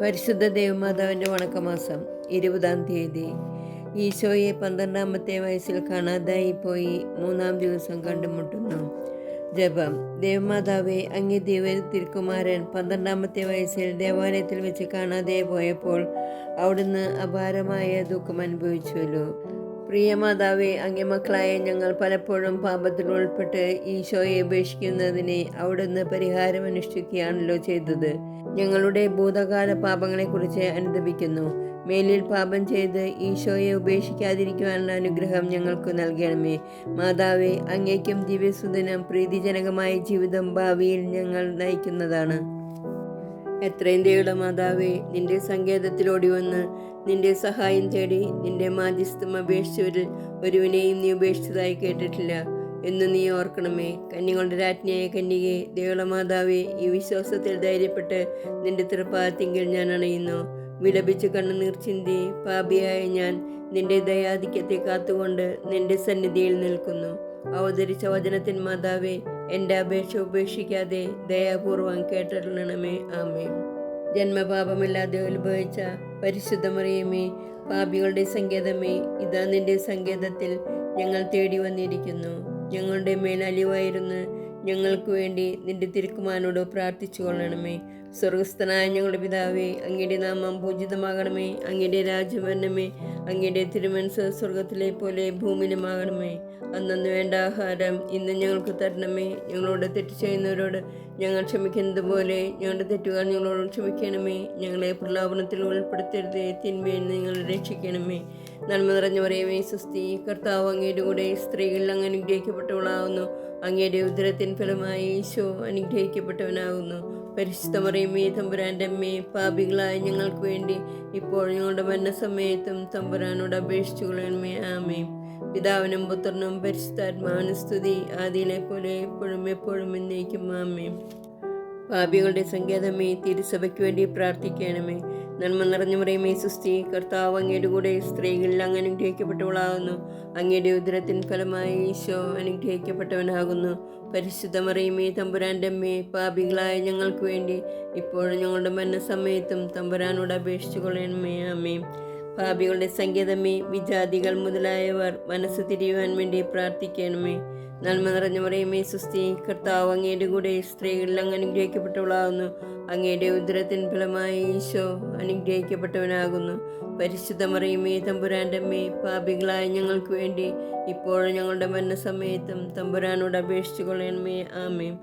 പരിശുദ്ധ ദേവമാതാവിൻ്റെ വണക്കമാസം 20-ാം തീയതി. ഈശോയെ 12-ാമത്തെ വയസ്സിൽ കാണാതായി പോയി 3-ാം ദിവസം കണ്ടുമുട്ടുന്നു. ജപം. ദേവമാതാവെ, അങ്ങേ ദിവ്യ തിരുക്കുമാരൻ 12-ാമത്തെ വയസ്സിൽ ദേവാലയത്തിൽ വെച്ച് കാണാതെ പോയപ്പോൾ അവിടുന്ന് അപാരമായ ദുഃഖം അനുഭവിച്ചുവല്ലോ. പ്രിയ മാതാവെ, അങ്ങേ മക്കളായ ഞങ്ങൾ പലപ്പോഴും പാപത്തിൽ ഉൾപ്പെട്ട് ഈശോയെ ഉപേക്ഷിക്കുന്നതിനെ അവിടുന്ന് പരിഹാരം അനുഷ്ഠിക്കുകയാണല്ലോ ചെയ്തത്. ഞങ്ങളുടെ ഭൂതകാല പാപങ്ങളെക്കുറിച്ച് അനുദപിക്കുന്നു. മേലിൽ പാപം ചെയ്ത് ഈശോയെ ഉപേക്ഷിക്കാതിരിക്കുവാനുള്ള അനുഗ്രഹം ഞങ്ങൾക്ക് നൽകണമേ. മാതാവേ, അങ്ങേക്കും ദിവ്യസുദിനം പ്രീതിജനകമായ ജീവിതം ഭാവിയിൽ ഞങ്ങൾ നയിക്കുന്നതാണ്. എത്രയും ദയുള്ള മാതാവേ, നിന്റെ സങ്കേതത്തിലോടി വന്ന് നിന്റെ സഹായം തേടി നിന്റെ മാധ്യസ്ഥം അപേക്ഷിച്ചവരിൽ ഒരുവിനെയും നീ ഉപേക്ഷിച്ചതായി കേട്ടിട്ടില്ല എന്ന് നീ ഓർക്കണമേ. കന്യകളുടെ രാജ്ഞിയായ കന്യകെ, ദയുള്ള മാതാവേ, ഈ വിശ്വാസത്തിൽ ധൈര്യപ്പെട്ട് നിന്റെ തൃപ്പാദത്തിങ്കിൽ ഞാൻ അണയുന്നു. വിലപിച്ച് കണ്ണുനീർ ചിന്തി പാപിയായ ഞാൻ നിന്റെ ദയാധിക്യത്തെ കാത്തുകൊണ്ട് നിന്റെ സന്നിധിയിൽ നിൽക്കുന്നു. അവതരിച്ച വചനത്തിൻ മാതാവേ, എൻ്റെ അപേക്ഷ ഉപേക്ഷിക്കാതെ ദയാപൂർവം കേട്ടരുളണമേ. ആമേൻ. ജന്മപാപമില്ലാതെ ഉത്ഭവിച്ച പരിശുദ്ധ മറിയമേ, പാപികളുടെ സങ്കേതമേ, ഇതാ നിന്റെ സങ്കേതത്തിൽ ഞങ്ങൾ തേടി വന്നിരിക്കുന്നു. ഞങ്ങളുടെ മേൽ അലിവായിരുന്ന് ഞങ്ങൾക്ക് വേണ്ടി നിന്റെ തിരുക്കുമാരനോട് പ്രാർത്ഥിച്ചു കൊള്ളണമേ. സ്വർഗസ്ഥനായ ഞങ്ങളുടെ പിതാവേ, അങ്ങയുടെ നാമം പൂജിതമാകണമേ. അങ്ങയുടെ രാജ്യം വരണമേ. അങ്ങയുടെ തിരുമനസ്സ് സ്വർഗത്തിലെ പോലെ ഭൂമിയിലുമാകണമേ. അന്നു വേണ്ട ആഹാരം ഇന്ന് ഞങ്ങൾക്ക് തരണമേ. ഞങ്ങളോട് തെറ്റ് ചെയ്യുന്നവരോട് ഞങ്ങൾ ക്ഷമിക്കുന്നത് പോലെ ഞങ്ങളുടെ തെറ്റുകൾ ഞങ്ങളോട് ക്ഷമിക്കണമേ. ഞങ്ങളെ പ്രലോഭനത്തിൽ ഉൾപ്പെടുത്തരുതേ, തിന്മയിൽ നിങ്ങൾ രക്ഷിക്കണമേ. നന്മ നിറഞ്ഞ മറിയമേ, സ്വസ്തി, കർത്താവ് അങ്ങയുടെ കൂടെ സ്ത്രീകളിൽ അങ്ങ് അനുഗ്രഹിക്കപ്പെട്ടവളാകുന്നു. അങ്ങയുടെ ഉദരത്തിൻ ഫലമായി ഈശോ അനുഗ്രഹിക്കപ്പെട്ടവനാകുന്നു. പരിശുദ്ധ മറിയമേ, തമ്പുരാൻ്റെ അമ്മേ, പാപികളായ ഞങ്ങൾക്ക് വേണ്ടി ഇപ്പോൾ ഞങ്ങളുടെ മരണസമയത്തും തമ്പുരാനോട് അപേക്ഷിച്ചു കൊള്ളണമേ. ആമേൻ. പിതാവിനും പുത്രനും പരിശുദ്ധാത്മാവിനും സ്തുതി, ആദിയിലെ പോലെ എപ്പോഴും എപ്പോഴും എന്നേക്കും. ആമേൻ. പാപികളുടെ സങ്കേതമേ, തിരുസഭയ്ക്ക് വേണ്ടി പ്രാർത്ഥിക്കണമേ. നന്മ നിറഞ്ഞ മറിയമേ, സ്വസ്തി, കർത്താവ് അങ്ങയുടെ കൂടെ സ്ത്രീകളിൽ അങ്ങ് അനുഗ്രഹിക്കപ്പെട്ടവളാകുന്നു. അങ്ങയുടെ ഉദരത്തിൻ ഫലമായി ഈശോ അനുഗ്രഹിക്കപ്പെട്ടവനാകുന്നു. പരിശുദ്ധ മറിയമേ, തമ്പുരാൻ്റെ അമ്മേ, പാപികളായ ഞങ്ങൾക്ക് വേണ്ടി ഇപ്പോഴും ഞങ്ങളുടെ മരണസമയത്തും തമ്പുരാനോട് അപേക്ഷിച്ചു കൊള്ളണമേ. ആമേൻ. പാപികളുടെ സങ്കേതമേ, വിജാതികൾ മുതലായവർ മനസ്സ് തിരിയുവാൻ വേണ്ടി പ്രാർത്ഥിക്കണമേ. നന്മ നിറഞ്ഞ മറിയമേ, സ്വസ്തി, കർത്താവ് അങ്ങയുടെ കൂടെ സ്ത്രീകളിൽ അങ്ങ് അനുഗ്രഹിക്കപ്പെട്ടവളാകുന്നു. അങ്ങയുടെ ഉദരത്തിൻ ഫലമായി ഈശോ അനുഗ്രഹിക്കപ്പെട്ടവനാകുന്നു. പരിശുദ്ധ മറിയമേ, തമ്പുരാൻ്റെ അമ്മേ, പാപികളായ ഞങ്ങൾക്ക് വേണ്ടി ഇപ്പോഴും ഞങ്ങളുടെ മരണസമയത്തും തമ്പുരാനോട് അപേക്ഷിച്ചു കൊള്ളണമേ. ആമേൻ.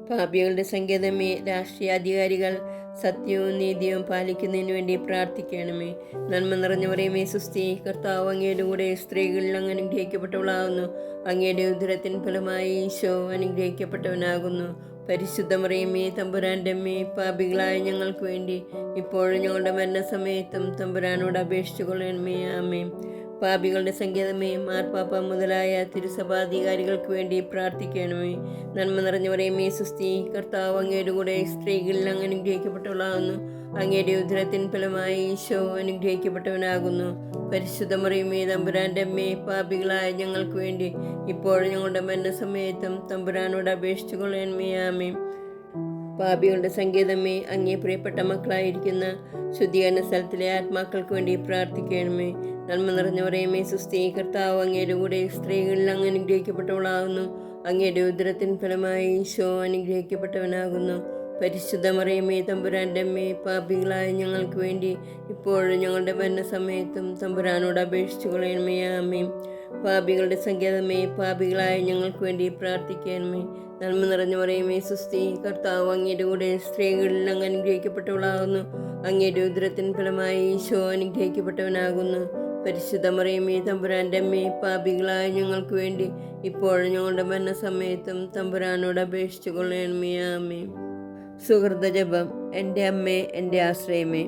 പാപികളുടെ സങ്കേതമേ, രാഷ്ട്രീയാധികാരികൾ സത്യവും നീതിയും പാലിക്കുന്നതിന് വേണ്ടി പ്രാർത്ഥിക്കണമേ. നന്മ നിറഞ്ഞ മറിയമേ, സ്വസ്തി, കർത്താവ് അങ്ങയുടെ കൂടെ സ്ത്രീകളിൽ അങ്ങ് അനുഗ്രഹിക്കപ്പെട്ടവളാകുന്നു. അങ്ങയുടെ ഉദരത്തിൻ ഫലമായി ഈശോ അനുഗ്രഹിക്കപ്പെട്ടവനാകുന്നു. പരിശുദ്ധ മറിയമേ, തമ്പുരാൻ്റെ അമ്മേ, പാപികളായ ഞങ്ങൾക്ക് വേണ്ടി ഇപ്പോഴും ഞങ്ങളുടെ മരണസമയത്തും തമ്പുരാനോട് അപേക്ഷിച്ചു കൊള്ളണമേ. ആമേൻ. പാപികളുടെ സങ്കേതമേ, മാർപ്പാപ്പ മുതലായ തിരുസഭാധികാരികൾക്ക് വേണ്ടി പ്രാർത്ഥിക്കണമേ. നന്മ നിറഞ്ഞ മറിയമേ, സ്വസ്തി, കർത്താവ് അങ്ങയുടെ കൂടെ സ്ത്രീകളിൽ അങ്ങ് അനുഗ്രഹിക്കപ്പെട്ടവളാകുന്നു. അങ്ങയുടെ ഉദരത്തിൻ ഫലമായി ഈശോ അനുഗ്രഹിക്കപ്പെട്ടവനാകുന്നു. പരിശുദ്ധ മറിയമേ, തമ്പുരാൻ്റെ അമ്മേ, പാപികളായ ഞങ്ങൾക്ക് വേണ്ടി ഇപ്പോഴും ഞങ്ങളുടെ മരണസമയത്തും തമ്പുരാനോട് അപേക്ഷിച്ചു കൊള്ളണമേ. ആമേൻ. പാപികളുടെ സങ്കേതമേ, അങ്ങേ പ്രിയപ്പെട്ട മക്കളായിരിക്കുന്ന ശുദ്ധീകരണ സ്ഥലത്തിലെ ആത്മാക്കൾക്ക് വേണ്ടി പ്രാർത്ഥിക്കണമേ. നന്മ നിറഞ്ഞ മറിയമേ, സ്വസ്തി, കർത്താവ് അങ്ങയുടെ കൂടെ സ്ത്രീകളിൽ അങ്ങ് അനുഗ്രഹിക്കപ്പെട്ടവളാകുന്നു. അങ്ങയുടെ ഉദരത്തിൻ ഫലമായി ഈശോ അനുഗ്രഹിക്കപ്പെട്ടവനാകുന്നു. പരിശുദ്ധ മറിയമേ, തമ്പുരാൻ്റെ അമ്മേ, പാപികളായ ഞങ്ങൾക്ക് വേണ്ടി ഇപ്പോഴും ഞങ്ങളുടെ മരണസമയത്തും തമ്പുരാനോട് അപേക്ഷിച്ചു കൊള്ളണമേ. ആമേൻ. പാപികളുടെ സങ്കേതമേ, പാപികളായ ഞങ്ങൾക്ക് വേണ്ടി പ്രാർത്ഥിക്കണമേ. നന്മ നിറഞ്ഞ മറിയമേ, സ്വസ്തി, കർത്താവ് അങ്ങയുടെ കൂടെ സ്ത്രീകളിൽ അങ്ങ് അനുഗ്രഹിക്കപ്പെട്ടവളാകുന്നു. അങ്ങയുടെ ഉദരത്തിൻ ഫലമായി ഈശോ അനുഗ്രഹിക്കപ്പെട്ടവനാകുന്നു. പരിശുദ്ധ മറിയമേ, തമ്പുരാൻ്റെ അമ്മേ, പാപികളായ ഞങ്ങൾക്ക് വേണ്ടി ഇപ്പോഴും ഞങ്ങളുടെ മരണസമയത്തും തമ്പുരാനോട് അപേക്ഷിച്ചു കൊള്ളണമേ. ആമേൻ. സുഹൃത ജപം. എൻ്റെ അമ്മേ, എൻ്റെ ആശ്രയമേ,